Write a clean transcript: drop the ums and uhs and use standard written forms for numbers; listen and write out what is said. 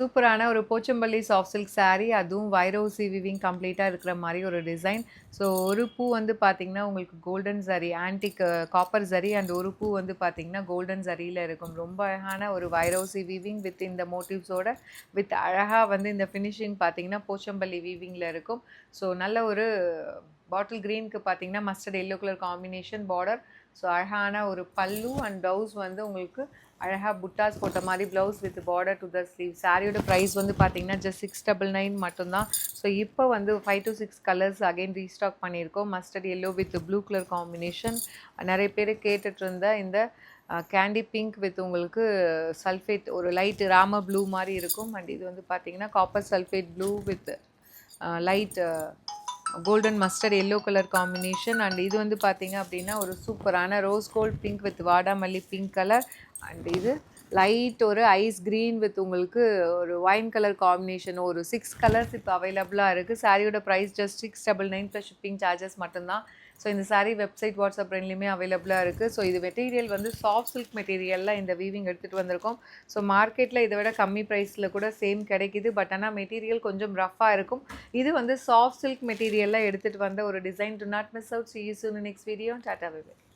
சூப்பரான ஒரு Pochampalli soft silk sari. அதுவும் வைரோசி வீவிங் கம்ப்ளீட்டா இருக்கிற மாரி ஒரு டிசைன். ஸோ ஒரு பூ வந்து பார்த்தீங்கன்னா, உங்களுக்கு golden zari antique copper zari and ஒரு பூ வந்து பார்த்தீங்கன்னா, கோல்டன் ஜரியில இருக்கும். ரொம்ப அழகான ஒரு வைரோசி வீவிங் வித் இந்த மோட்டிவ்ஸோட வித் அழகா வந்து இந்த ஃபினிஷிங் பார்த்தீங்கன்னா, போச்சம்பள்ளி வீவிங்ல இருக்கும். ஸோ நல்ல ஒரு பாட்டில் கிரீனுக்கு பார்த்தீங்கன்னா, mustard yellow colour combination border. So அழகான ஒரு பல்லு அண்ட் ப்ளவுஸ் வந்து உங்களுக்கு அழகா புட்டாஸ் போட்ட மாதிரி blouse with border to the sleeve. சாரியோட ப்ரைஸ் வந்து பார்த்தீங்கன்னா ஜஸ்ட் 699 மட்டும்தான். ஸோ இப்போ வந்து 5 to 6 கலர்ஸ் அகைன் ரீஸ்டாக் பண்ணியிருக்கோம். Mustard yellow with blue colour combination. நிறைய பேர் கேட்டுட்டு இருந்த இந்த கேண்டி பிங்க் வித் உங்களுக்கு சல்ஃபேட் ஒரு லைட் ராம ப்ளூ மாதிரி இருக்கும். அண்ட் இது வந்து பார்த்தீங்கன்னா copper sulphate blue with light golden mustard yellow colour combination. And இது வந்து பார்த்தீங்க அப்படின்னா ஒரு சூப்பரான ரோஸ் கோல்ட் பிங்க் வித் வாடாமல்லி பிங்க் கலர். அண்ட் இது லைட் ஒரு ஐஸ் க்ரீன் வித் உங்களுக்கு ஒரு ஒயின் கலர் காம்பினேஷன். ஒரு 6 கலர்ஸ் இப்போ அவைலபிளாக இருக்குது. சாரியோட price just 699 plus shipping charges மட்டும்தான். ஸோ இந்த சாரீ வெப்சைட் வாட்ஸ்அப் ரெண்டுலேயுமே அவைலபிளாக இருக்குது. ஸோ இது மெட்டீரியல் வந்து சாஃப்ட் சில்க் மெட்டீரியலில் இந்த வீவிங் எடுத்துகிட்டு வந்திருக்கோம். ஸோ மார்க்கெட்டில் இதை விட கம்மி ப்ரைஸில் கூட சேம் கிடைக்கிது. பட் ஆனால் மெட்டீரியல் கொஞ்சம் ரஃப்பாக இருக்கும். இது வந்து சாஃப்ட் சில்க் மெட்டீரியலில் எடுத்துகிட்டு வந்த ஒரு design. Do not miss out. See you soon in next video. டாடா பை பை.